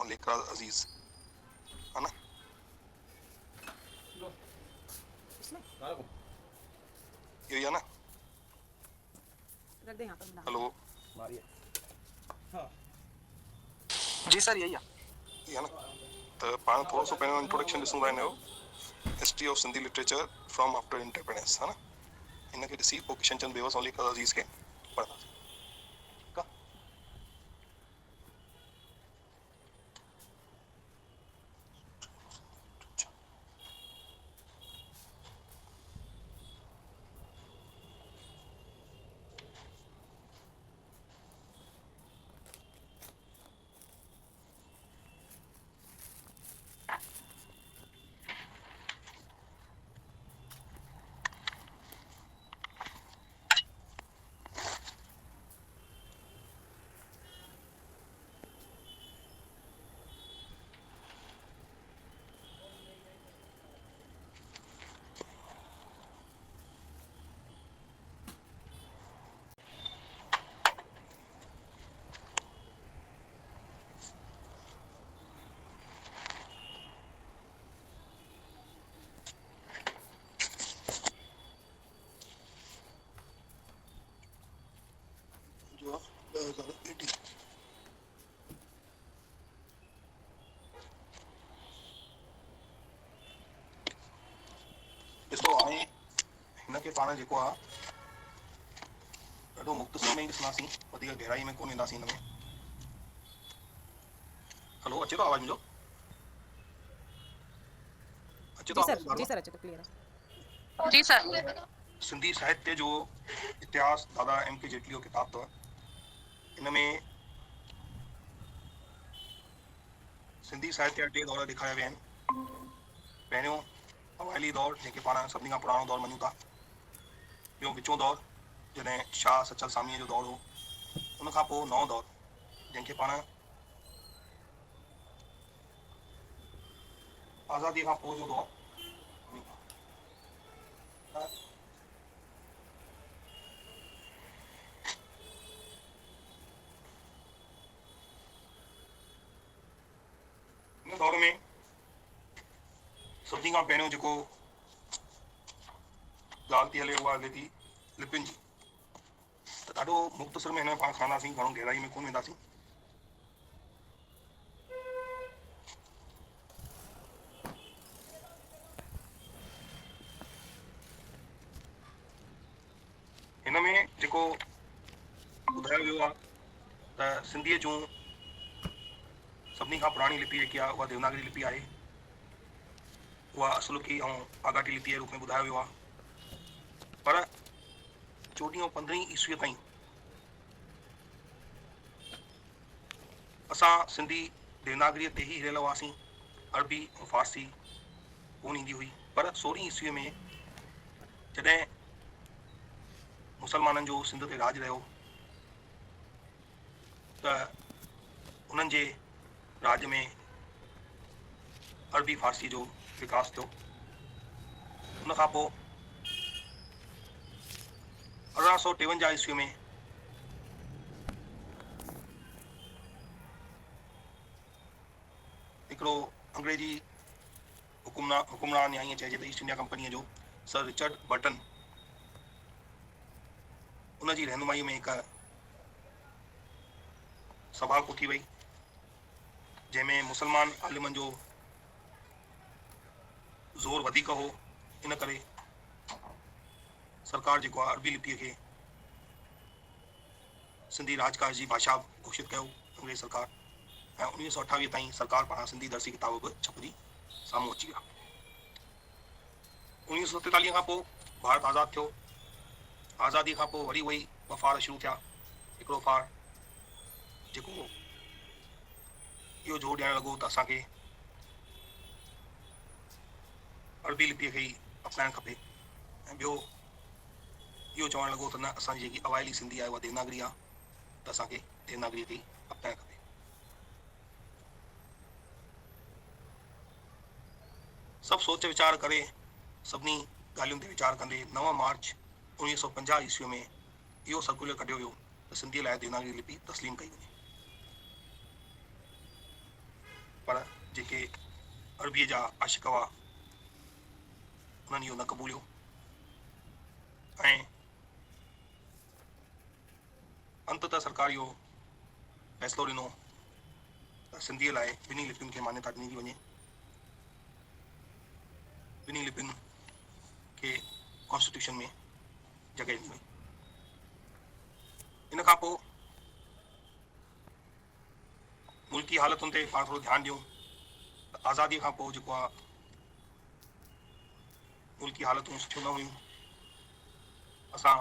और लेकर अजीज, है ना? ये है ना? रख दे यहाँ पर। हेलो जी सर, यही है। ये है ना? तो पाण थोड़ो सो पहिरियों इंट्रोडक्शन ॾिसूं था हिन जो, history of Sindhi literature from after independence, है ना? हिनखे ॾिसी पोइ किशन चंद बेवस और लेकर अजीज खे पढ़ंदासीं। जो 2018 ॾिसो हाणे हिनखे पाण जेको आहे ॾाढो मुख़्तसर में ई ॾिसंदासीं, वधीक गहराई में कोन वेंदासीं हिन में। हेलो, अचे थो आवाज़ मुंहिंजो? अचे थो जी आवाज़? सर अचे तो क्लियर है। जी सर। सिंधी साहित्य जो इतिहास दादा M.K. जेटली जो किताब अथव। हिन में सिंधी साहित्य जा टे दौर ॾेखारिया विया आहिनि। पहिरियों अवाइली दौर, जंहिंखे पाण सभिनी खां पुराणो दौर मञूं था। ॿियो विचों दौर, जॾहिं शाह सचल सामीअ जो दौर हो। उनखां पोइ नओं दौर, जंहिंखे पाण आज़ादीअ खां पोइ जो दौर मञूं था। हिन दौर में सभिनी खां पहिरियों जेको ॻाल्हि थी हले उहा हले थी लिपियुनि जी। त ॾाढो मुख़्तसर में हिन में पाण खणंदासीं, घणो गहराई में कोन वेंदासीं। हिन में जेको ॿुधायो वियो आहे त सिंधीअ जूं सभिनी खां पुराणी लिपि जेकी आहे उहा देवनागरी लिपि आहे। उहा असुलुकी ऐं आगाटी लिपि जे रूप में ॿुधायो वियो आहे। पर 14 ऐं 15 ईस्वीअ ताईं असां सिंधी देवनागरीअ ते ई हिरियल हुआसीं। अरबी ऐं फारसी कोन ईंदी हुई। पर 16 ईस्वीअ में जॾहिं मुसलमाननि जो सिंध ते राज रहियो त उन्हनि जे राज में अरबी फारसी जो विकास थियो। उनखां पोइ 1853 ईस्वी में हिकिड़ो अंग्रेजी हुकुमरान या ईअं चइजे त ईस्ट इंडिया कंपनीअ जो सर रिचर्ड बर्टन, उन जी रहनुमाई में हिकु सभा कोठी वई, जंहिंमें मुसलमान आलिमनि जो ज़ोर वधीक हो। इन करे सरकार जेको आहे अरबी लिपीअ खे सिंधी राजकाज जी भाषा घोषित कयो अंग्रेज सरकार। ऐं 1928 ताईं सरकार पारां सिंधी दर्सी किताब बि छपजी साम्हूं अची विया। 1947 खां पोइ भारत आज़ादु थियो। आज़ादी खां पोइ वरी उहे ॿ फार शुरू थिया। हिकिड़ो फार जेको इहो जोर ॾियणु लॻो त असांखे अरबी लिपीअ खे ई अपनाइणु खपे। ऐं ॿियो इहो चवणु लॻो त न, असांजी जेकी अवाइली सिंधी आहे उहा देवनागरी आहे, त असांखे देवनागरीअ खे ई अपनाइणु खपे। सभु सोच वीचार करे, सभिनी ॻाल्हियुनि ते वीचार कंदे 9 मार्च 1950 ईस्वी में इहो सर्कुलर कढियो वियो त सिंधीअ लाइ देवनागरी लिपि तस्लीम कई वञे। पर जेके अरबीअ जा आशिक हुआ उन्हनि इहो न क़बूलियो ऐं अंततः सरकार इहो फ़ैसिलो ॾिनो त सिंधीअ लाइ ॿिन्ही लिपियुनि खे मान्यता ॾिनी थी वञे, ॿिन्ही लिपियुनि खे कॉन्स्टिट्यूशन में जॻह ॾिनी वई। इन खां पोइ मुल्की हालतुनि ते पाण थोरो ध्यानु ॾियूं त आज़ादीअ खां पोइ जेको आहे मुल्की हालतूं सुठियूं न हुयूं। असां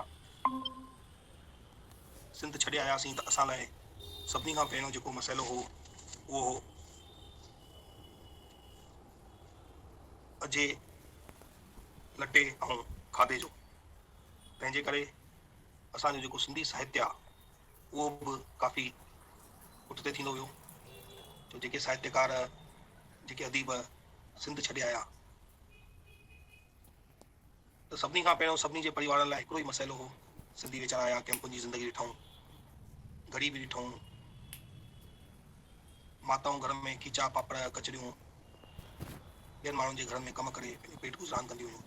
सिंध छॾे आयासीं त असां लाइ सभिनी खां पहिरियों जेको मसइलो हो उहो हो अजे लटे ऐं खाधे जो। तंहिंजे करे असांजो जेको सिंधी साहित्य आहे उहो बि काफ़ी पुठिते थींदो वियो, छो जेके साहित्यकार जेके अदीब सिंध छॾे आया त सभिनी खां पहिरियों सभिनी जे परिवार लाइ हिकिड़ो ई मसइलो हो, सिंधी वीचारा आया कैंपुनि जी ज़िंदगी ॾिठऊं, ग़रीबी ॾिठऊं, माताऊं घर में खीचा पापड़ कचरियूं ॿियनि माण्हुनि जे घरनि में कम करे पंहिंजो पेट गुज़रान कंदियूं हुयूं।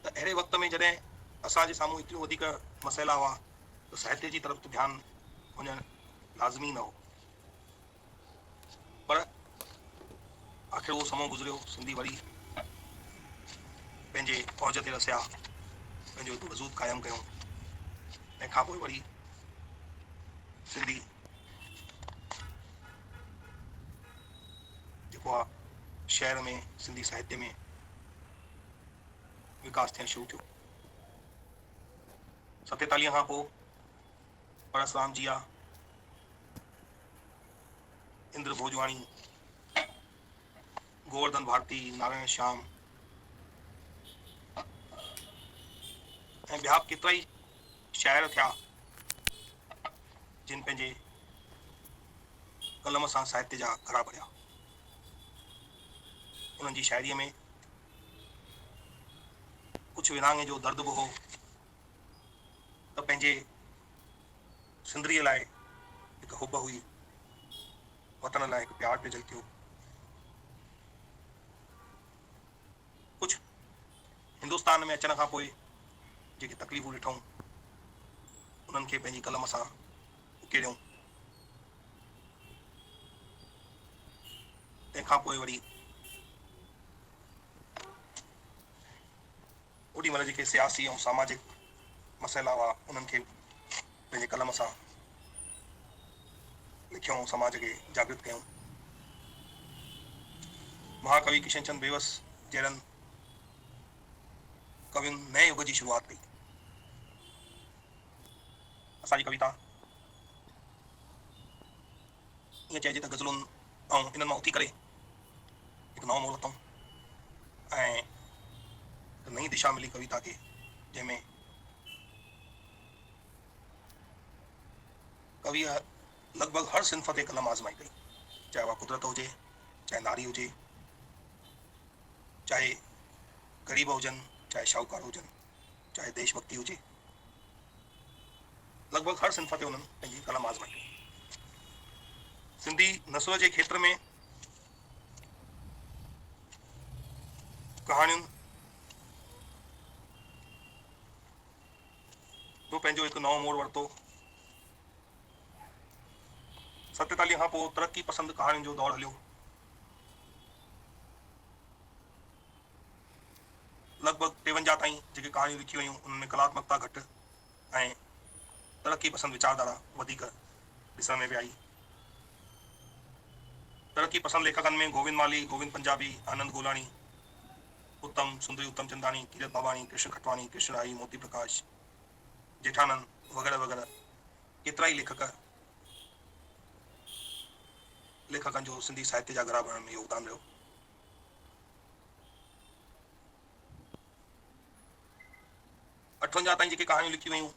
त अहिड़े वक़्त में जॾहिं असांजे साम्हूं एतिरियूं वधीक मसइला हुआ त साहित्य जी तरफ़ ध्यानु वञणु लाज़मी न हो, पर आख़िर उहो समय गुज़रियो, सिंधी वरी पंहिंजे फ़ौज ते रसिया, पंहिंजो हिकु वजूद क़ाइमु कयूं। तंहिंखां पोइ वरी सिंधी जेको आहे शहर में सिंधी साहित्य में विकास थियणु शुरू थियो। 47 खां पोइ परसराम जिया, इंद्र भोजवाणी, गोवर्धन भारती, नारायण श्याम ऐं ॿिया केतिरा ई शाइर थिया जिन पंहिंजे कलम सां साहित्य जा घड़ा भरिया। उन्हनि जी शाइरीअ में कुझु विरहाङे जो दर्द बि हो त पंहिंजे सिंधरीअ लाइ हिकु हुब हुई, वतन लाइ हिकु प्यार पियो जॻियो। कुझु हिंदुस्तान में अचण खां पोइ जेके तकलीफ़ूं ॾिठऊं उन्हनि खे पंहिंजी कलम सां उकेरियऊं। तंहिंखां पोइ वरी ओॾी महिल जेके सियासी ऐं सामाजिक मसइला हुआ उन्हनि खे पंहिंजे कलम सां लिखियऊं, समाज खे जागृत कयूं। महाकवि किशन चंद बेवस जहिड़नि कवियुनि नए युग जी शुरूआत कई। असांजी कविता ईअं चइजे त गज़लुनि ऐं इन्हनि मां उथी करे हिकु नओं मोड़ वरितऊं ऐं नई दिशा मिली कविता खे, जंहिंमें कविअ लॻभॻि हर सिंफ ते कलम आज़माई कई, चाहे उहा कुदरत हुजे, चाहे नारी हुजे, चाहे ग़रीब हुजनि, चाहे शाहूकार हुजनि, चाहे देशभक्ति हुजे, लॻभॻि हर सिंफ ते उन्हनि पंहिंजी कलम आज़माई कई। सिंधी नस्ल जे खेत्र में कहाणियुनि जो पंहिंजो हिकु नओं मोड़ वरितो। 47 खां पोइ तरक़ी पसंदि कहाणियुनि जो दौरु हलियो। लॻभॻि 53 ताईं जेके कहाणियूं लिखी वयूं उनमें में कलात्मकता घटि ऐं तरक़ी पसंदि वीचारधारा वधीक ॾिसण में बि आई। तरक़ी पसंदि लेखकनि में गोविंद माली, गोविंद पंजाबी, आनंद गोलाणी, उत्तम सुंदरी, उत्तम चंदानी, कीरत बाबाणी, कृष्ण खटवाणी, कृष्ण राई, मोती प्रकाश, जेठानंद वग़ैरह वग़ैरह केतिरा ई लेखकनि जो सिंधी साहित्य जा घड़ा भरण में योगदान रहियो। ताईं जेके कहाणियूं लिखी वयूं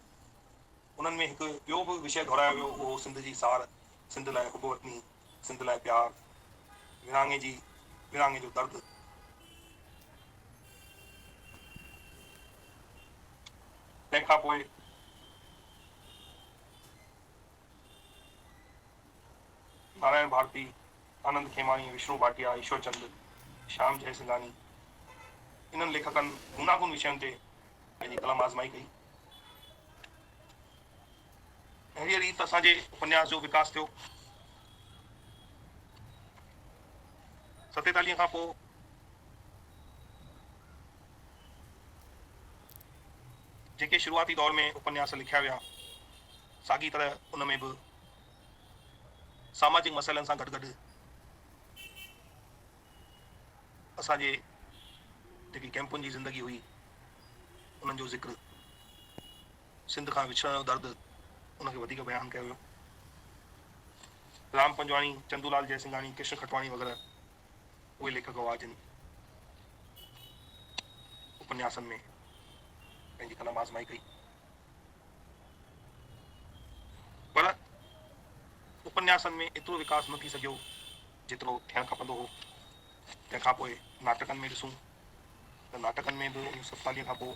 उन्हनि में हिकु ॿियो बि विषय घुरायो वियो, उहो सिंध जी सार, सिंध लाइ हुब वतनी, सिंध लाइ प्यार, विरहाङे जो दर्द। तंहिंखां पोइ नारायण भारती, आनंद खेमानी, विष्णु भाटिया, ईश्वर चंद, श्याम जयसिंघानी इन्हनि लेखकनि गूनागून विषयनि ते पंहिंजी कलम आज़माई कई। अहिड़ी रीति असांजे उपन्यास जो विकास थियो। 47 खां पोइ जेके शुरूआती दौर में उपन्यास लिखिया विया, साॻी तरह उन में बि सामाजिक मसइलनि सां गॾु गॾु असांजे जेकी कैंपुनि जी ज़िंदगी हुई उन्हनि जो ज़िक्र, सिंध खां विछड़ण जो दर्द, उनखे वधीक बयानु कयो वियो। राम पंजवाणी, चंदूलाल जयसिंघानी, कृष्ण खटवाणी वग़ैरह उहे लेखक हुआ जिन उपन्यासनि में पंहिंजी कलम आज़माई कई। पर उपन्यासनि में एतिरो विकास न थी सघियो जेतिरो थियणु खपंदो हो। तंहिंखां पोइ नाटकनि में ॾिसूं त नाटकनि में बि 1947 खां पोइ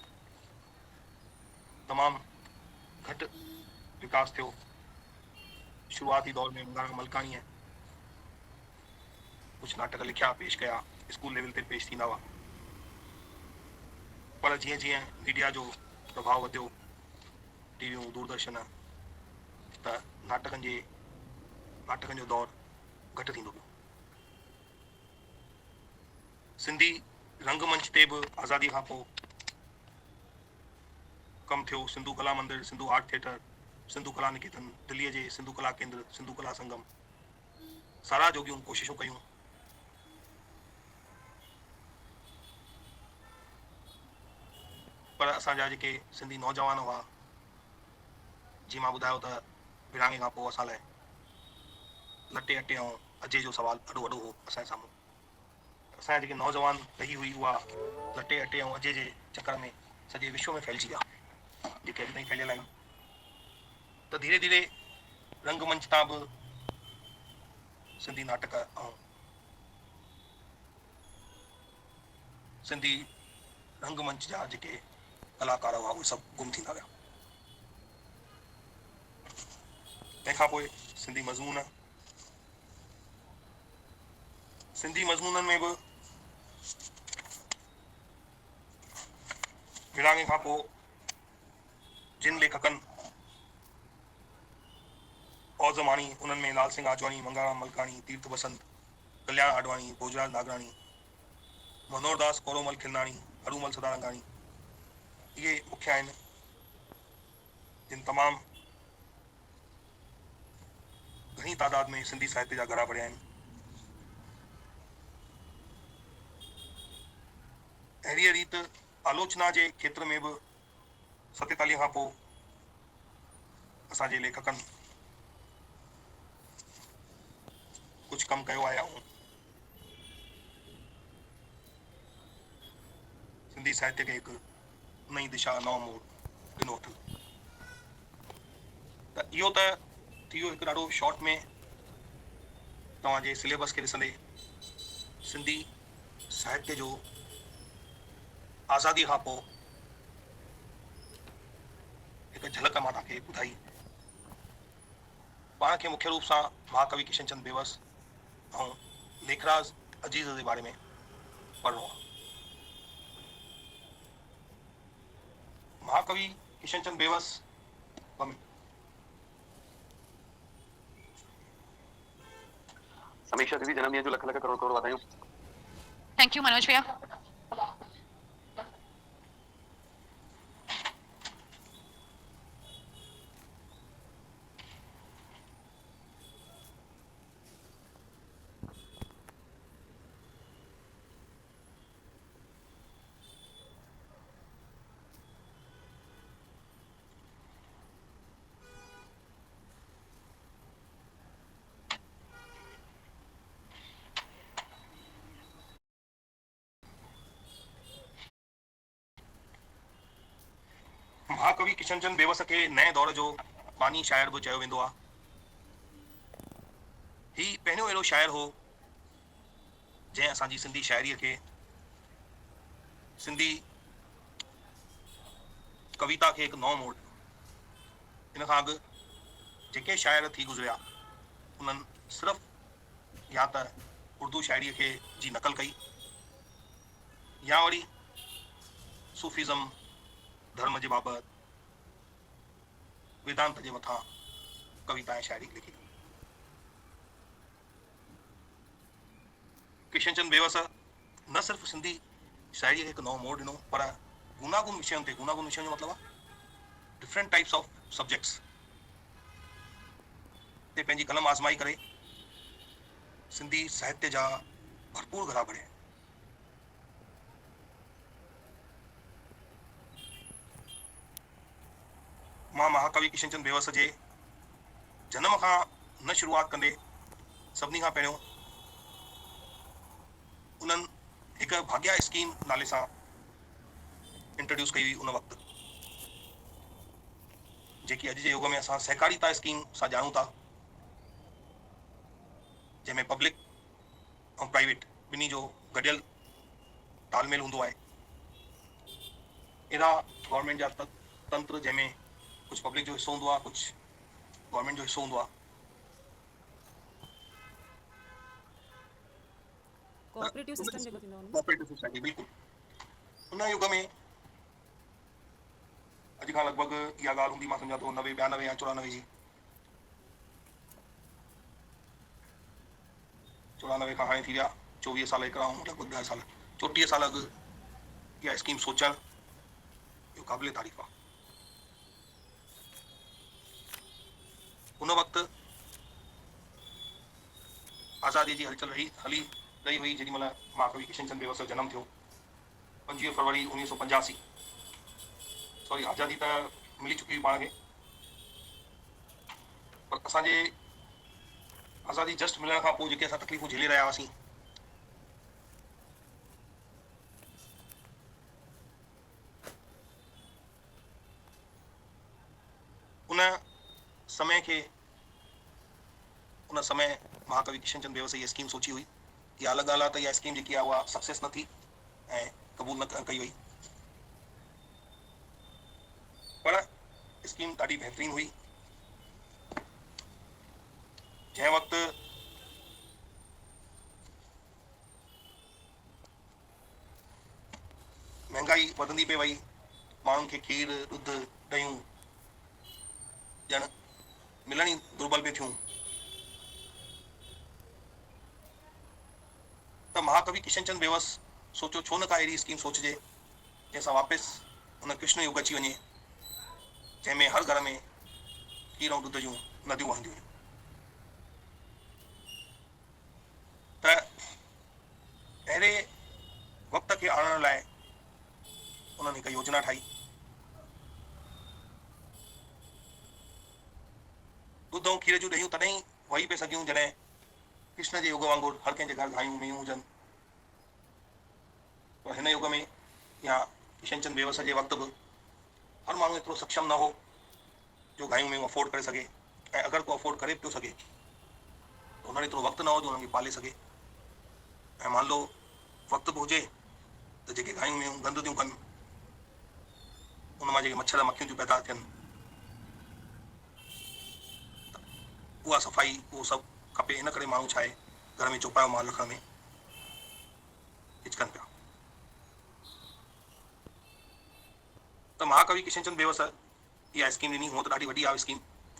तमामु घटि विकास थियो। शुरूआती दौर में मंगारा मलकाणीअ कुझु नाटक लिखिया, पेश कया, स्कूल लेवल ते पेश थींदा हुआ। पर जीअं जीअं मीडिया जो प्रभाव वधियो, टीवियूं, दूरदर्शन, त नाटकनि जो दौर घटि थींदो वियो। सिंधी रंगमंच ते बि आज़ादी खां पोइ कमु थियो। सिंधु कला मंदिर, सिंधु आर्ट थिएटर, सिंधु कला निकेतन, दिल्लीअ जे सिंधु कला केंद्र, सिंधु कला संगम, सारा जोगियूं कोशिशूं कयूं। पर असांजा जेके सिंधी नौजवान हुआ, जीअं मां ॿुधायो त विरहाङे खां पोइ असां लाइ लटे अटे ऐं अजे जो सुवालु ॾाढो वॾो हो असांजे साम्हूं। असांजा जेके नौजवान टही हुई उहा लटे अटे ऐं अजे जे चकर में सॼे विश्व में फैलिजी विया, जेके अॼु ताईं फैलियल आहिनि। त धीरे धीरे रंगमंच तां बि सिंधी नाटक ऐं सिंधी रंगमंच जा जेके कलाकार हुआ उहे सभु गुम थींदा विया। तंहिंखां पोइ सिंधी मज़मूननि में बि विरहाङे खां पोइ जिन लेखकनि औज़ माणी, उन्हनि में लाल सिंह आजवाणी, मंगाराम मलकाणी, तीर्थ बसंत, कल्याण आडवाणी, भोजराज नागराणी, मनोहर दास कोरोमल खिलनाणी, हरूमल सदारंगाणी, इहे मुख्य आहिनि जिन तमामु घणी तादाद में सिंधी साहित्य जा घड़ा भरिया आहिनि। अहिड़ीअ रीति आलोचना जे खेत्र में बि 47 खां पोइ असांजे लेखकनि कुझु कमु कयो आहे ऐं सिंधी साहित्य खे हिकु नई दिशा, नओं मोड़ ॾिनो अथनि। त इहो त थी वियो हिकु ॾाढो शॉर्ट में तव्हांजे सिलेबस खे ॾिसंदे सिंधी साहित्य जो आज़ादी खां पोइ हिकु झलक मां तव्हांखे ॿुधाई। पाण खे मुख्य रूप सां महाकवि किशनचंद बेवस ऐं लेखराज अजीज़ जे बारे में पढ़णो आहे। महाकवि किशनचंद बेवस समीक्षा दीदी, जन्मदिन जो लख लख करोड़ करोड़ वाधायूं। थैंक यू मनोज भैया। महाकवि किशनचंद बेवस खे नए दौर जो बानी शाइर बि चयो वेंदो आहे। ही पहिरियों अहिड़ो शाइर हो जंहिं असांजी सिंधी शाइरीअ खे, सिंधी कविता खे हिकु नओं मोड़ ॾिनो। इन खां अॻु जेके शाइर थी गुज़रिया उन्हनि सिर्फ़ु या त उर्दू शाइरीअ खे जी नक़ल कई, या वरी सूफ़िज़म धर्म जे बाबति वेदांत जे मथां कविता ऐं शाइरी लिखी। किशनचंद बेवस न सिर्फ़ु सिंधी शाइरीअ खे हिकु नओं मोड़ ॾिनो, पर गूनागून विषयनि ते, गूनागून विषयनि जो मतिलबु आहे डिफरेंट टाइप्स ऑफ सब्जेक्ट्स ते पंहिंजी कलम आज़माई करे सिंधी साहित्य जा भरपूर घरा भरिया। मां महाकवि किशनचंद बेवस जे जनम खां न शुरूआत कंदे सभिनी खां पहिरियों उन्हनि हिकु भाग्या स्कीम नाले सां इंट्रोड्यूस कई हुई उन वक़्तु, जेकी अॼु जे युग में असां सहकारिता स्कीम सां ॼाणूं था, जंहिंमें पब्लिक ऐं प्राइवेट ॿिन्ही जो गॾियल तालमेल हूंदो आहे। अहिड़ा गवर्नमेंट जा तंत्र जंहिंमें कुझु पब्लिक जो हिसो हूंदो आहे, कुझु गवर्नमेंट जो हिसो हूंदो आहे। कोऑपरेटिव सिस्टम जेको थींदो आहे कोऑपरेटिव सोसाइटी, बिल्कुलु उन युग में अॼु खां लॻभॻि इहा ॻाल्हि हूंदी, मां सम्झां थो 90, 92 या 94 जी, 94 खां हाणे थी विया 24 साल, हिकिड़ा लॻभॻि 10 साल, 34 साल अॻु इहा स्कीम सोचणु इहो क़ाबिले तारीफ़ आहे। उन वक़्तु आज़ादी जी हलचल हली रही हुई जेॾी महिल महाकवि किशनचंद बेवस जो जनमु थियो 25 फरवरी 1985। सॉरी, आज़ादी त मिली चुकी हुई पाण खे, पर असांजे आज़ादी जस्ट मिलण खां पोइ जेके असां तकलीफ़ूं झेले रहिया हुआसीं, उन समय महाकवि किशनचंद बेवस इहा स्कीम सोची हुई। इहा अलॻि ॻाल्हि आहे त इहा स्कीम जेकी आहे उहा सक्सेस न थी ऐं क़बूल न कई वई, पर स्कीम ॾाढी बहितरीनु हुई। जंहिं वक़्तु महांगाई वधंदी पई वई, माण्हुनि खे खीर, ॾुध, ॾयूं ॼण मिलण ई दुर्बल पियूं थियूं, त महाकवि किशनचंद बेवस सोचियो छो न का अहिड़ी स्कीम सोचिजे जंहिंसां वापसि उन कृष्ण युग अची वञे, जंहिंमें हर घर में खीर ऐं ॾुध जूं नदियूं वहंदियूं हुयूं। त अहिड़े वक़्त खे आणण लाइ उन्हनि हिकु योजना ठाही। ॾुध ऐं खीर जूं ॾयूं तॾहिं वही पिए सघियूं जॾहिं कृष्ण जे युग वांगुरु हर कंहिंजे घर गायूं मेंहूं हुजनि, पर हिन युग में या किशनचंद बेवस जे वक़्तु बि हर माण्हू एतिरो सक्षम न हो जो गायूं मेंहूं अफोर्ड करे सघे, ऐं अगरि को अफोर्ड करे पियो सघे त उन्हनि एतिरो वक़्तु न हो जो उन्हनि खे पाले सघे। ऐं मान लो वक़्तु बि हुजे त जेके गायूं मेंहूं गंद थियूं कनि, उन मां जेके मच्छर मक्खियूं थियूं पैदा थियनि, उहा सफ़ाई, उहो सभु खपे। इन करे माण्हू छा आहे घर में चौपायो माल रखण में हिचकनि पिया। त महाकवि किशनचंद बेवस इहा स्कीम ॾिनी, हुअं त ॾाढी वॾी आहे स्कीम,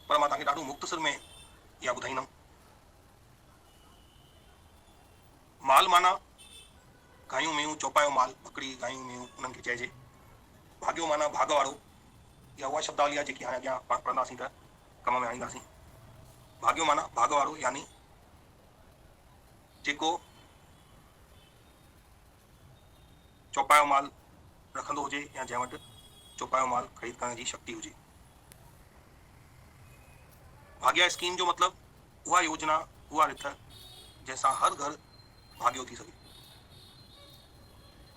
पर मां तव्हांखे ॾाढो मुख़्तसर में इहा ॿुधाईंदुमि। माल माना गायूं मेंहूं, चौपायो माल, बकरी, गायूं मेंहूं उन्हनि खे चइजे। भाॻियो माना भाग वारो, इहा उहा शब्दावली आहे जेकी हाणे अॻियां पाण पढ़ंदासीं त कम में आणींदासीं। भाॻियो माना भाग वारो, यानी जेको चौपायो माल रखंदो हुजे या जंहिं वटि चौपायो माल ख़रीद करण जी शक्ति हुजे। भाग्या स्कीम जो मतिलबु उहा योजना, उहा रिथ जंहिंसां हर घर भाॻियो थी सघे,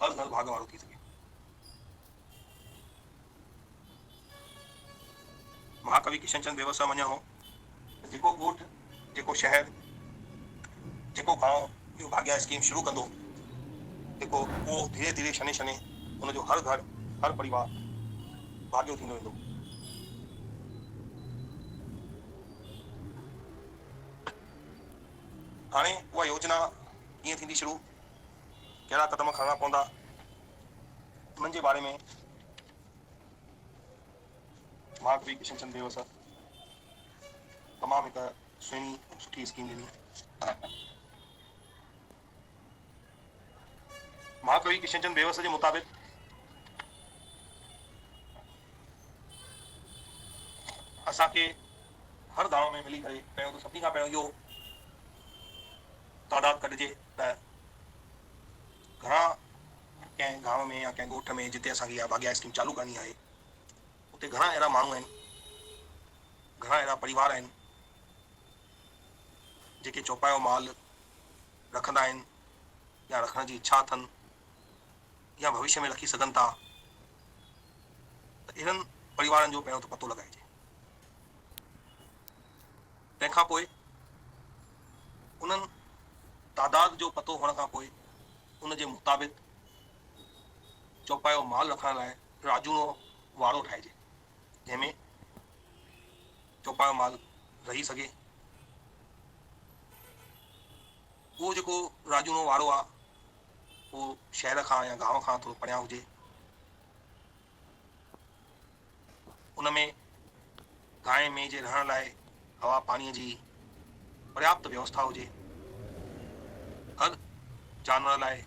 हर घर भाग वारो थी सघे। महाकवि किशनचंद बेवस सां वञणो, जेको ॻोठ, जेको शहर, जेको गांव इहो भाग्या स्कीम शुरू कंदो, जेको उहो धीरे धीरे शने शने उनजो हर घर, हर परिवार भाॻियो थींदो वेंदो। हाणे उहा योजना कीअं थींदी शुरू, कहिड़ा क़दम खणणा पवंदा, उन्हनि जे बारे में महाकवि किशनचंद बेवस तमामु हिकु सुहिणी सुठी स्कीम ॾिनी। महाकवि किशनचंद बेवस जे मुताबिक़ असांखे हर गांव में मिली करे पहिरियों त सभिनी खां पहिरियों इहो तादाद कढिजे त घणा कंहिं गांव में या कंहिं ॻोठ में जिते असांखे इहा भाग्या स्कीम चालू करणी आहे उते घणा अहिड़ा माण्हू आहिनि, घणा अहिड़ा परिवार आहिनि जेके चौपायो माल रखंदा आहिनि या रखण जी इच्छा अथनि या भविष्य में रखी सघनि था। त इन्हनि परिवारनि जो पहिरियों त पतो लॻाइजे। तंहिंखां पोइ उन्हनि तादाद जो पतो हुअण खां पोइ उन जे मुताबिक़ चौपायो माल रखण लाइ राजूनो वाड़ो ठाहिजे, जंहिंमें चौपायो माल रही सघे। उहो जेको राजूनो वाड़ो आहे उहो शहर खां या गांव खां थोरो परियां हुजे। उन में गांइ में जे रहण लाइ हवा पाणीअ जी पर्याप्त व्यवस्था हुजे। हर जानवर लाइ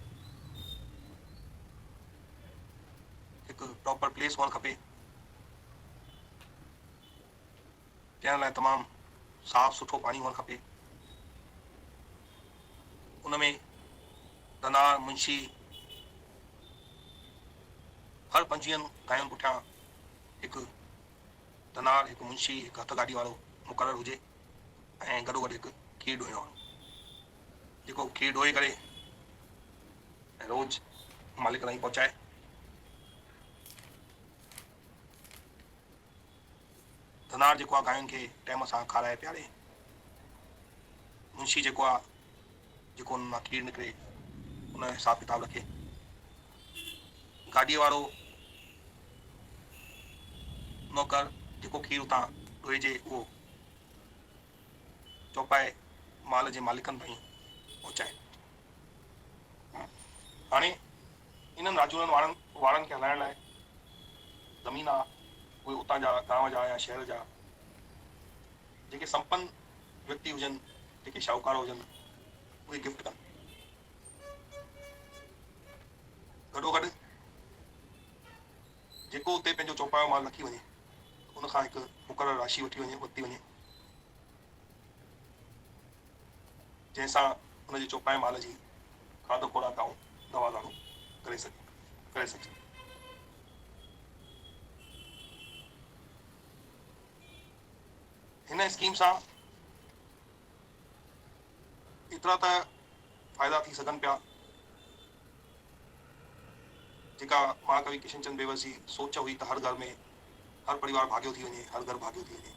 हिकु प्रॉपर प्लेस हुअणु खपे, पीअण लाइ तमामु साफ़ सुठो पाणी हुअणु खपे। उन में दनार मुंशी हर 25 गांयुनि पुठियां हिकु दनार, हिकु मुंशी, हिकु हथ गाॾी वारो मुक़ररु हुजे ऐं गॾोगॾु हिकु खीर ॾोइण वारो जेको खीर ॾोए करे ऐं रोज़ मालिक ताईं पहुचाए। दनार जेको आहे गांयुनि खे टाइम सां खाराए पीआरे। मुंशी जेको आहे जेको उन मां खीर निकिरे उन जो हिसाब किताब रखे। गाॾीअ वारो नौकर जेको खीर उतां ॾोइजे उहो चौपाए माल जे मालिकनि ताईं पहुचाए। हाणे इन्हनि राजूननि वारनि खे हलाइण लाइ ज़मीन आहे उहे उतां जा गांव जा या शहर जा जेके संपन्न व्यक्ति हुजनि, जेके शाहूकार हुजनि, उहे गिफ्ट कनि। गॾोगॾु जेको उते पंहिंजो चौपायो माल रखी वञे उनखां हिकु मुक़ररु राशि वरिती वञे जंहिंसां उनजे चौपाए माल जी खाधो खोराक ऐं दवा दारू करे सघे। हिन स्कीम सां एतिरा त फ़ाइदा थी सघनि पिया जेका महाकवि किशनचंद बेवस जी सोच हुई त हर घर में हर परिवार भाॻियो थी वञे, हर घर भाॻियो थी वञे,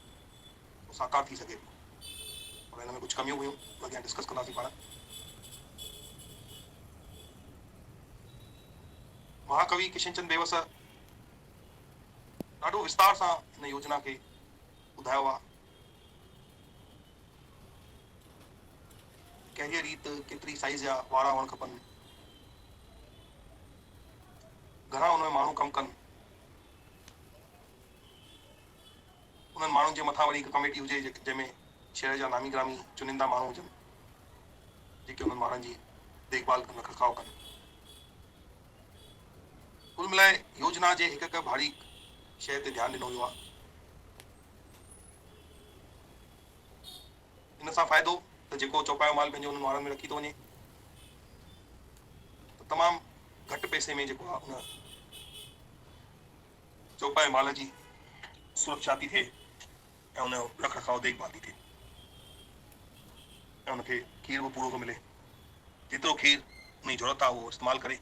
वो साकार थी सघे। और हिन में कुझु कमियूं हुयूं, अॻियां डिस्कस कंदासीं पाण। महाकवि किशनचंद बेवस ॾाढो विस्तार सां हिन योजना खे ॿुधायो आहे। कहिड़ी रीति केतिरी साइज़ जा वाड़ा हुअणु खपनि, घणा उन में माण्हू कमु कनि, उन्हनि माण्हुनि जे मथां वरी हिकु कमेटी हुजे जंहिंमें शहर जा नामी ग्रामी चुनिंदा माण्हू हुजनि जेके उन्हनि माण्हुनि जी देखभाल कनि, रखरखाव कनि। कुल मिलाए योजना जे हिकु हिकु भारी शइ ते ध्यानु ॾिनो वियो आहे। इन सां फ़ाइदो त जेको चौपायो माल पंहिंजे उन्हनि वारनि में रखी थो वञे त तमामु घटि पैसे में जेको आहे उन चौपाए माल जी सुरक्षा थी थिए ऐं उनजो रखरखाव देखभाल थी थिए ऐं उनखे खीर बि पूरो थो मिले। जेतिरो खीर उन जी ज़रूरत आहे उहो इस्तेमालु करे।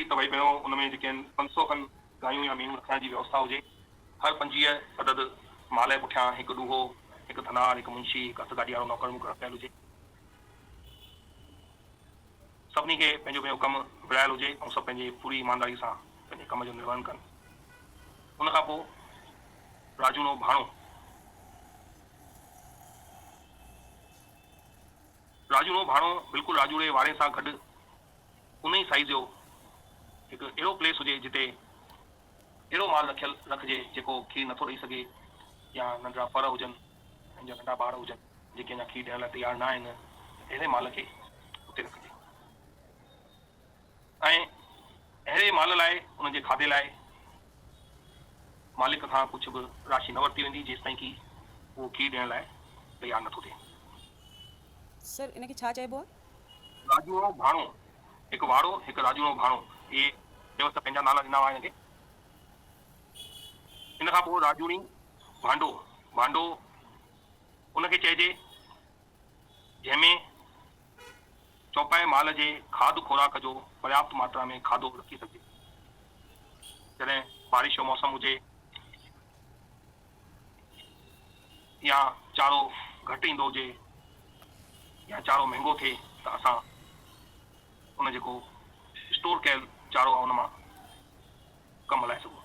त भई पहिरियों उन में जेके आहिनि 500 खनि गायूं या मेंहूं रखण जी व्यवस्था हुजे। हर 25 अदद माल जे पुठियां हिकु ॾूहो, हिकु थनार, हिकु मुंशी, हिकु हथ गाॾी वारो नौकर मुकर रखियल हुजे। सभिनी खे पंहिंजो पंहिंजो कमु विड़ायल हुजे ऐं सभु पंहिंजे पूरी ईमानदारी सां पंहिंजे कम जो निर्वहन कनि। उन खां पोइ राजूनो भाणो, राजूनो भाणो बिल्कुलु राजूड़े वारे सां गॾु उन ई साइज़ जो हिकु अहिड़ो प्लेस हुजे जिते अहिड़ो माल रखियल रखिजे जेको खीर नथो ॾेई सघे या नंढड़ा फर हुजनि, पंहिंजा नंढा ॿार हुजनि जेके अञा खीर ॾियण लाइ तयारु न आहिनि, अहिड़े माल खे उते रखिजे। ऐं अहिड़े माल लाइ उनजे खाधे लाइ मालिक खां कुझु बि राशि न वरिती वेंदी जेसि ताईं की उहो खीर ॾियण लाइ तयारु नथो थिए। सर इनखे छा चइबो आहे? राजूनो भाणो, हिकु वाड़ो, हिकु राजूनो भाणो, इहे ॿियो त पंहिंजा नाला ॾिना हुआ हिनखे। इन खां पोइ राजूनी भांडो, भांडो उनखे चइजे जंहिंमें चौपाए माल जे खाद खुराक जो पर्याप्त मात्रा में खाधो रखी सघे। जॾहिं बारिश जो मौसम हुजे या चारो घटि ईंदो हुजे या चारो महांगो थिए त असां उन जेको स्टोर कयल चारो आहे उन मां कमु हलाए सघूं।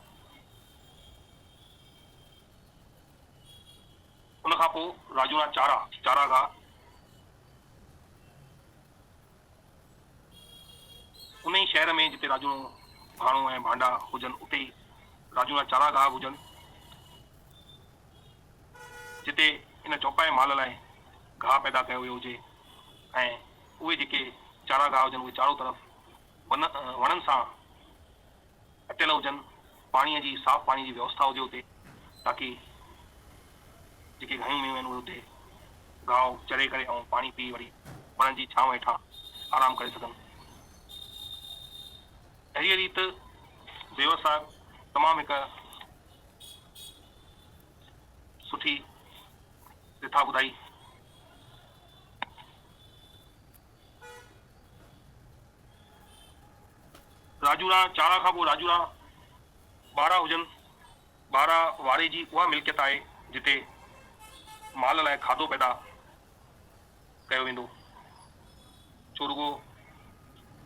उन खां पोइ राजूना चारा, चारागाह, उन ई शहर में जिते राजूनो भाणो ऐं भांडा हुजनि उते ई राजूना चारागाह हुजनि जिते इन चौपाए माल लाइ गाह पैदा कयो वियो हुजे ऐं उहे जेके चारागाह हुजनि उहे चारो तरफ़ वणनि सां अटियल हुजनि, पाणीअ जी साफ़ पाणी जी व्यवस्था हुजे उते ताकी जेके गायूं मेंहूं आहिनि उहे उते गांव चरे करे ऐं पाणी पी वरी वणनि जी छांव हेठां आराम करे सघनि। अहिड़ी रीति व्यवस्था तमामु हिकु सुठी रिथा ॿुधाई। राजूरा चारा खां पोइ राजूरा ॿारहं हुजनि। ॿारहं वारे जी उहा मिल्कियत आहे जिते माल लाइ खाधो पैदा कयो वेंदो। छो रुगो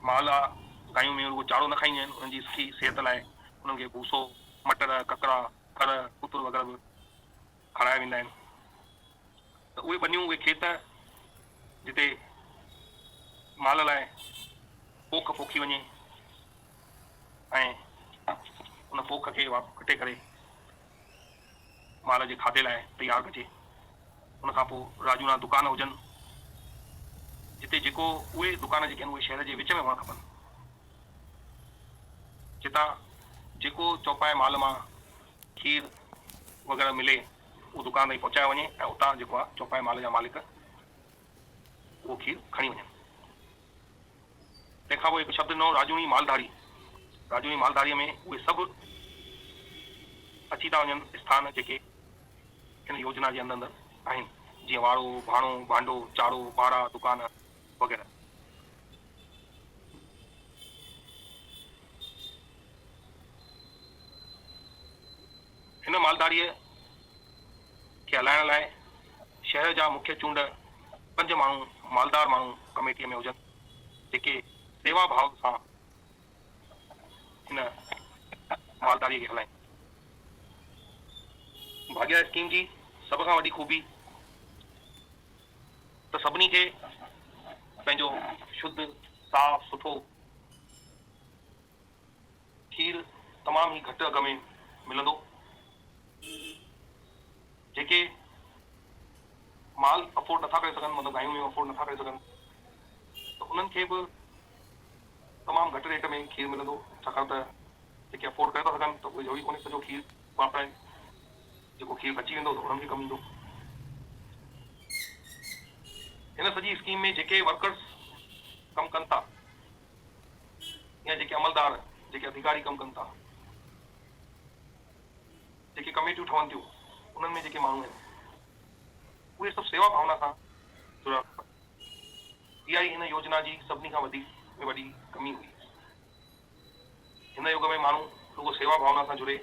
माल आहे, गायूं में रुगो चारो न खाईंदियूं आहिनि, उन्हनि जी सुठी सिहत लाइ उन्हनि खे भूसो, मटर, ककड़ा, कर, कुतुर वग़ैरह बि खाराया वेंदा आहिनि। त उहे बनियूं, उहे खेत जिते माल लाइ पोख पोखी वञे ऐं उन पोख खे कटे करे माल जे खाधे लाइ तयारु कजे। उन खां पोइ राजूना दुकान हुजनि जिते जेको उहे दुकान जेके आहिनि उहे शहर जे विच में हुअणु खपनि, जितां जेको चौपाए माल मां खीर वग़ैरह मिले उहो दुकान ताईं पहुचाए वञे ऐं उतां जेको आहे चौपाए माल जा मालिक उहो खीर खणी वञनि। तंहिंखां पोइ हिकु शब्द ॾिनो राजूनी मालधारी। राजूनी मालधारीअ में उहे सभु अची था वञनि स्थान जेके हिन योजना जे अंदरि आहिनि, जीअं वाड़ो, भाणो, भांडो, चारो, ॿारहं दुकान वग़ैरह। हिन मालधारीअ खे हलाइण लाइ शहर जा मुख्य चूंड 5 माण्हू मालदार माण्हू कमेटीअ में हुजनि जेके सेवा भाव सां हिन मालदारीअ खे हलाइनि। भाग्य स्कीम जी सभ खां वॾी खूबी त सभिनी खे पंहिंजो शुद्ध, साफ़, सुठो खीर तमामु ई घटि अघ में मिलंदो। जेके माल अफोर्ड नथा करे सघनि, मतिलबु गायूं में अफोर्ड नथा करे सघनि, त उन्हनि खे बि तमामु घटि रेट में खीर मिलंदो। छाकाणि त जेके अफोर्ड करे था सघनि त उहे ज़रूरी कोन्हे सॼो खीर वापराइनि, जेको खीर बची वेंदो त उन्हनि खे कमु ईंदो। हिन सॼी स्कीम में जेके वर्कर्स कमु कनि था या जेके अमलदार, जेके अधिकारी कमु कनि था, जेके कमेटियूं ठहनि थियूं, उन्हनि में जेके माण्हू आहिनि उहे सभु सेवा भावना सां जुड़ियल। इहा ई हिन योजना जी सभिनी खां वॾी कमी हुई। हिन युग में माण्हू रुगो सेवा भावना सां जुड़े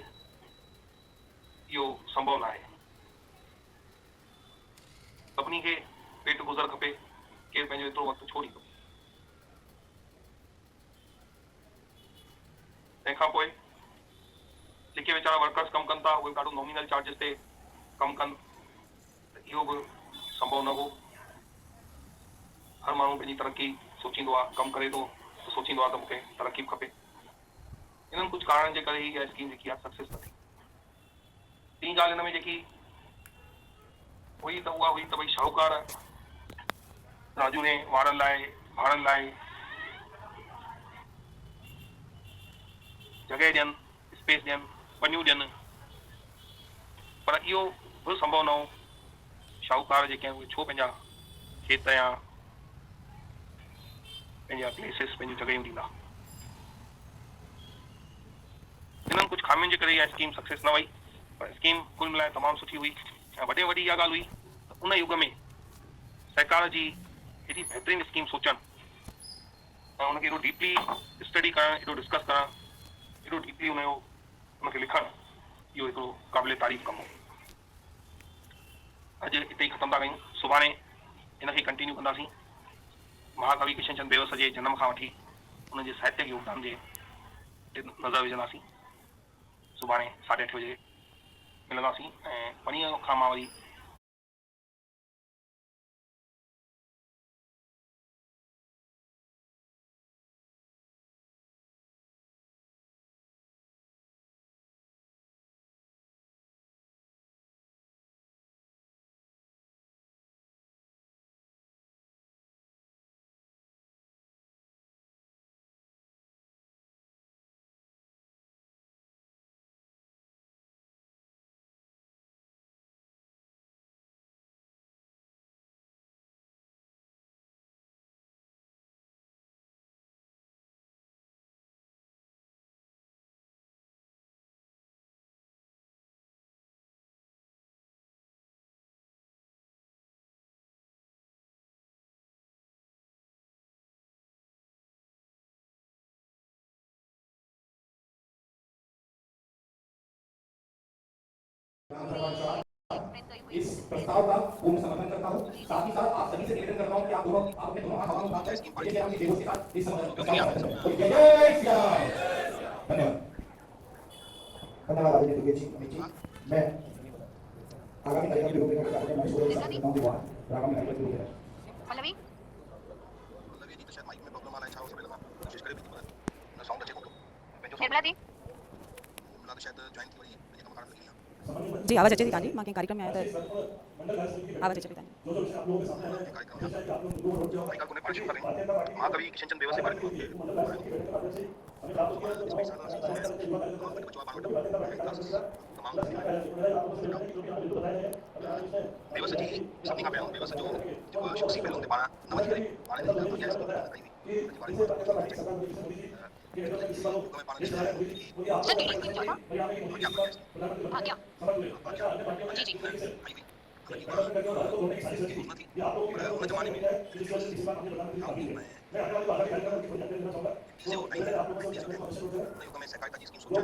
इहो संभव न आहे। सभिनी खे पेट गुज़र खपे, केरु पंहिंजो एतिरो वक़्तु छो ॾींदो। तंहिंखां पोइ जेके वीचारा वर्कर्स कमु कनि था उहे ॾाढो नॉमिनल चार्जिस ते कमु कनि, त इहो बि संभव न हो। हर माण्हू पंहिंजी तरक़ी सोचींदो आहे, कमु करे थो त सोचींदो आहे त मूंखे तरक़ी बि खपे। इन्हनि कुझु कारणनि जे करे ई इहा स्कीम जेकी आहे सक्सेस न थी। टी ॻाल्हि हिन में जेकी हुई त उहा हुई त भई शाहूकार राजू ने वारनि लाइ भाड़नि लाइ जॻह ॾियनि, स्पेस ॾियनि, पनियूं ॾियनि, पर इहो बि संभव न हो। शाहूकार जेके आहिनि उहे छो पंहिंजा खेत या पंहिंजा प्लेसिस, पंहिंजूं जॻहियूं ॾींदा। इन्हनि कुझु खामियुनि जे करे इहा स्कीम सक्सेस न वई, पर स्कीम कुल मिलाए तमामु सुठी हुई। ऐं वॾे वॾी इहा ॻाल्हि हुई त उन युग में सरकार जी हेॾी बहितरीनु स्कीम सोचनि ऐं उनखे एॾो डीपली स्टडी करणु, एॾो डिस्कस करणु, एॾो डीपली उनखे लिखणु, इहो हिकिड़ो क़ाबिले तारीफ़ कमु हो। अॼु हिते ई ख़तमु था कयूं, सुभाणे हिनखे कंटिन्यू कंदासीं। महाकवि किशनचंद बेवस जे जनम खां वठी उनजे साहित्यिक योगदान जे नज़र विझंदासीं। सुभाणे 8:30 बजे मिलंदासीं ऐं परीहं खां मां वरी इस प्रस्ताव का पूर्ण समर्थन करता हूं। साथ ही साथ आप सभी से निवेदन करता हूं कि आप दोनों अपने दोनों हाथों में उठाकर देखिए हम देवों के साथ इस प्रस्ताव का समर्थन करें। जय श्री राम। धन्यवाद। धन्यवाद आदरणीय जी। मैं आगामी कार्यक्रम के रूप में कार्यक्रम में शुरू करता हूं। आगामी कार्यक्रम के रूप में पल्लवी जी तो शायद माइक में प्रॉब्लम आ रहा है। छाओ सबे लगा कोशिश करे भी ना साउंड अच्छे को निर्मला दी मला तो शायद जॉइन थी वही मुझे कम कारण लगी जी आवाज़ अचे थी तव्हांजी, मां कंहिं कार्यक्रम में आहियां त आवाज़ अचे थी तव्हांजी। कार्यक्रम कोने पार्टिसिपेट करें। महाकवि किशनचंद बेवस के बारे में बेवस जी सभी का बयान बेवस जो शख्सी पहलू ते पाना न वही करे पाने नहीं तो क्या इसकी कही सर टीवी क्यों था? हाँ क्या? जी जी उन जमाने में सहकारिता की स्कीम सोचा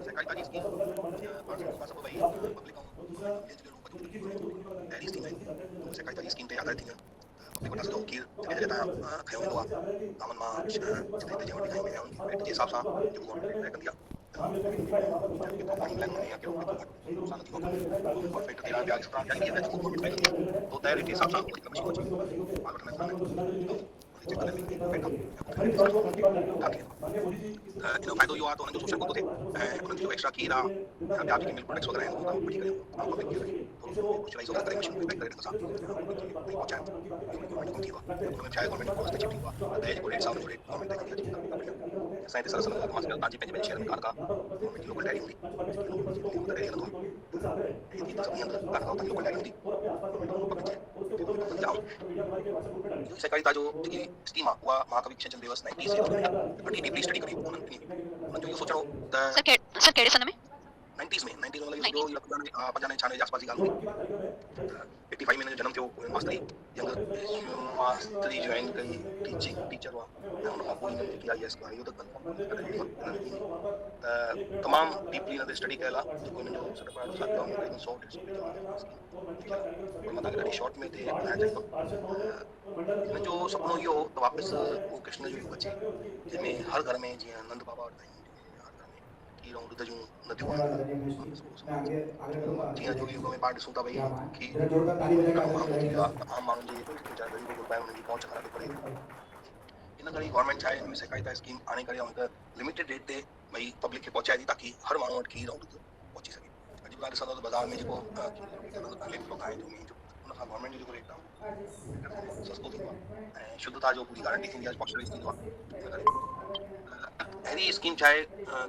सहकारिता की स्कीम सहकारिता की स्कीम ते आधारित थी पब्लिक वटा तो की जगह खयो वेंदो आहे अमन मां जिते जिते जमा दिखाई में पेट जे हिसाब सां जो गवर्नमेंट कंदी आहे पानी प्लान में या केरो नुकसान थी वञे और पेट तेरा ब्याज का यानी कि जो गवर्नमेंट में तो तय रीति हिसाब सां कोई कमीशन होची माल वठण में इन फ़ाइदो इहो आहे त उन्हनि जो शोषण कोन थो थिए ऐं उन्हनि जो एक्स्ट्रा खीर आहे ॿिया जेके मिल्क प्रोडक्ट्स वग़ैरह आहिनि उहो वठी करे पब्लिक खे कुझु वग़ैरह करे मशीन में पैक करे ॾिनो असां पहुचायूं कोन थी आहे उनमें छा आहे गवर्नमेंट जो कॉस्ट अची थी आहे दहेज को 1.5 साल जोड़े गवर्नमेंट तक अची असां हिते सरस मां तव्हांजे पंहिंजे शहर में कारका गवर्नमेंट लोकल डायरी हूंदी डायरी हलंदो आहे सभिनी हंधि कारका तक लोकल डायरी हूंदी सहकारिता जो जेकी स्कीम आहे उहा महाकवि किशनचंद बेवस 90s ॾाढी डीपली स्टडी करी उन्हनि जो इहो सोचणो त सर कहिड़े सन में? 90s में मतलब जो लॻभॻि 95 96 जे आसपास जी ॻाल्हि हुई। 85 में हिन जो जनम थियो, मास्तरी मास्तरी जॉइन कई, टीचर हुआ ऐं हुन खां पोइ हिननि जेकी IAS कयो त तमामु डीपली हिन ते स्टडी कयल आहे, जेको हिन जो सर्टिफाइड साल में तक़रीबन 100 150 पेज मां तव्हांखे ॾाढी शॉर्ट में हिते ॿुधाइणु चाहींदुमि। हिन जो सुपिनो इहो हो त वापसि उहो कृष्ण जो युग अचे, जंहिंमें हर घर में जीअं नंद बाबा वटि हर घर में खीर ऐं ॾुध जूं नदियूं आहिनि। जीअं जो युग में पाण ॾिसूं था भई खीर आम माण्हुनि जी वीचारा ग़रीब गुरबा आहिनि, उन्हनि जी पहुच ख़राब पड़े। इन करे गवर्नमेंट छा आहे, हिन में सहायता स्कीम आणे करे ऐं हिकु लिमिटेड रेट ते भई पब्लिक खे पहुचाए थी, ताकी हर माण्हू वटि खीर ऐं ॾुध पहुची सघे। अॼु तव्हां ॾिसंदव त बाज़ार में जेको हले पियो गांइ जो मेंह जो, हुन खां गवर्नमेंट जो जेको रेट आहे सस्तो थींदो आहे ऐं शुद्धता जो पूरी गारंटी थींदी आहे, पॉस्चराइज थींदो आहे। इन करे अहिड़ी स्कीम छा आहे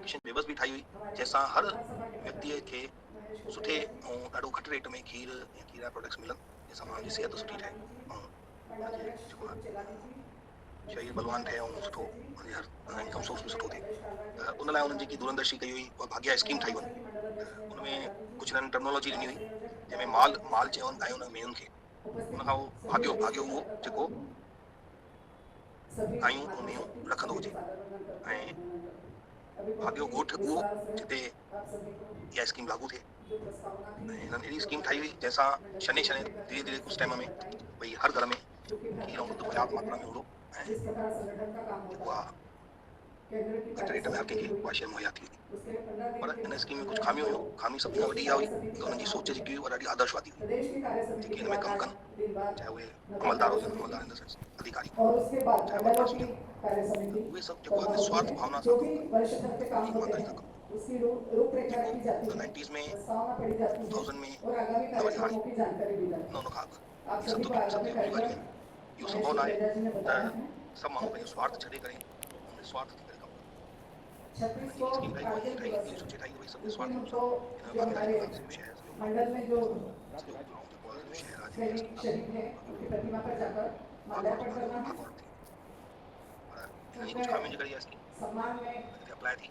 किशन बेबस बि ठाही हुई, जंहिंसां हर व्यक्तिअ खे सुठे ऐं ॾाढो घटि रेट में खीर ऐं खीर जा प्रोडक्ट्स मिलनि, जंहिंसां माण्हुनि जी सिहत सुठी ठहे ऐं जेको आहे शरीर बलवान ठहे ऐं सुठो हर इनकम सोर्स बि सुठो थिए। उन लाइ उन्हनि जेकी दूरंदर्शी कई हुई, उहा भाग्या स्कीम ठाही हुई। उनमें कुझु हिननि टर्मिनोलॉजी ॾिनी हुई, जंहिंमें माल चवनि आहियूं उन मेयुनि खे, उन खां उहो भाग्यो उहो जेको आहियूं उन मेयूं रखंदो हुजे ऐं भाग्यो ॻोठ उहो जिते इहा स्कीम लागू थिए। हिननि अहिड़ी स्कीम ठाही हुई जंहिंसां शने धीरे धीरे कुझु टाइम में भई हर घर में खीर ऐं ॾुध पर्याप्त मात्रा में हूंदो ऐं जेको आहे घटि रेट में हर कंहिंखे उहा शइ मुहैया थी वेंदी। पर हिन स्कीम में कुझु खामियूं हुयूं। खामी सभिनी खां वॾी इहा हुई त हुननि जी सोच जेकी हुई उहा ॾाढी आदर्शवादी हुई। जेके हिन में कमु कनि, चाहे उहे अमलदार हुजनि, अमलदार इन द सेंस अधिकारी, चाहे वर्कर्स हुजनि, उहे सभु जेको आहे निस्वार्थ भावना सां कमु कनि, ईमानदारी सां कमु कनि। जेको 90s में 2000 में न वरी हाणे न हुन खां अॻु सभु ॻाल्हियूं आहिनि। इहो संभव न आहे त सभु माण्हू पंहिंजो स्वार्थ छॾे करे निस्वार्थ थी करे कमु कनि। स्कीम ठाही सोचे ठाही भई सभु निस्वार्थ रूप सां हिन में भागीदारी कनि। सॼो शहर सॼो गांव जेको आहे शहर आहे भागवत थी। पर हिन कुझु खामियुनि जे करे इहा स्कीम अप्लाई थी,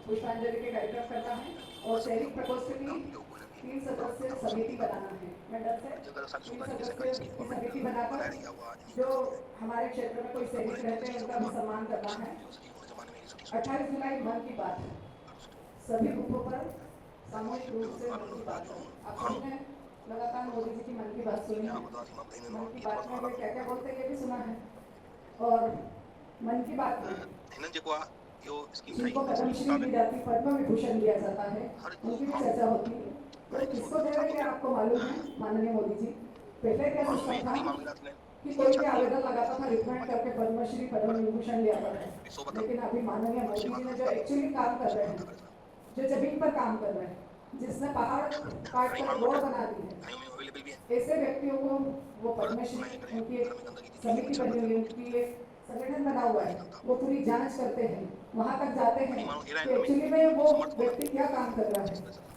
पुष्पांजलि के कार्यक्रम करना है और शहरी प्रकोष्ठ की 3 सदस्य समिति बनाना है। मंडल से अगर असांखे सोचा कि सरकारी स्कीम समिति बनाकर जो हमारे क्षेत्र में कोई सैनिक रहते हैं उनका भी सम्मान करना है। 28 जुलाई मन की बात है, सभी ग्रुपों पर सामूहिक रूप से मन की बात है। आप सबने लगातार मोदी जी की मन की बात सुनी है। मन की बात में वे क्या क्या बोलते हैं ये भी सुना है। और मन की बात में हिननि जेको आहे इहो स्कीम जिनको पद्मश्री दी जाती, पद्म विभूषण दिया जाता है, उनकी भी चर्चा होती है। तो किसको दे रहे हैं आपको मालूम है माननीय मोदी जी? पहले क्या सिस्टम था कि कोई भी आवेदन लगाता था, रिकमेंड करके पद्मश्री पद्म विभूषण लिया था। लेकिन अभी माननीय मोदी जी ने जो एक्चुअली काम कर रहे हैं, जो जमीन पर काम कर रहे हैं, जिसने पहाड़ काट कर रोड बना दी है, ऐसे व्यक्तियों को वो पद्मश्री उनकी एक समिति बनी हुई है, उनकी एक संगठन बना हुआ है, वो पूरी जांच करते हैं, वहां तक जाते हैं कि एक्चुअली में वो व्यक्ति क्या काम कर रहा है,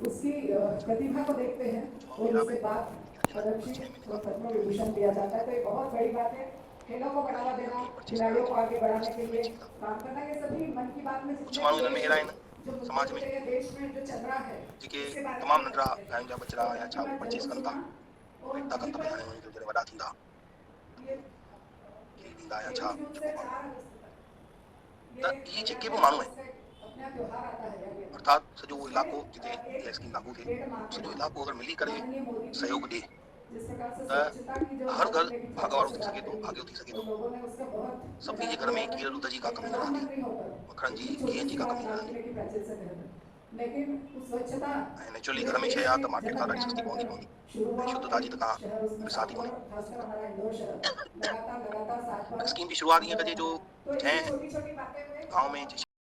उसकी प्रतिभा को देखते हैं और उसके बाद पद्मश्री और पद्म विभूषण दिया जाता है। तो ये बहुत बड़ी बात है। खेलों को बढ़ावा देना, खिलाड़ियों को आगे बढ़ाने के लिए काम करना, ये सभी मन की बात में समाज में देश में जो चल रहा है, जेके तमामु नंढड़ा गांयुनि जा बचड़ा या छा परचेस कनि था, एकता कनि था हाणे जॾहिं वॾा थींदा ॾींदा या छा, त इहे जेके बि माण्हू आहिनि, अर्थात सॼो उहो इलाइक़ो जिते इहा स्कीम लागू थिए, सॼो इलाइक़ो अगरि मिली करे सहयोग ॾिए त हर घर भाग वारो थी सघे थो, भाॻियो थी सघे थो। सभिनी जे घर में खीर ॾुध जी का कमी न रहंदी, मखण जी गिहनि जी का कमी न रहंदी। ऐं नेचुरली घर में शइ आहे त मार्केट खां ॾाढी सस्ती पवंदी ऐं शुद्धता जी त का मिसाल थी वञे। स्कीम जी शुरूआत ईअं कजे जो जंहिं गांव में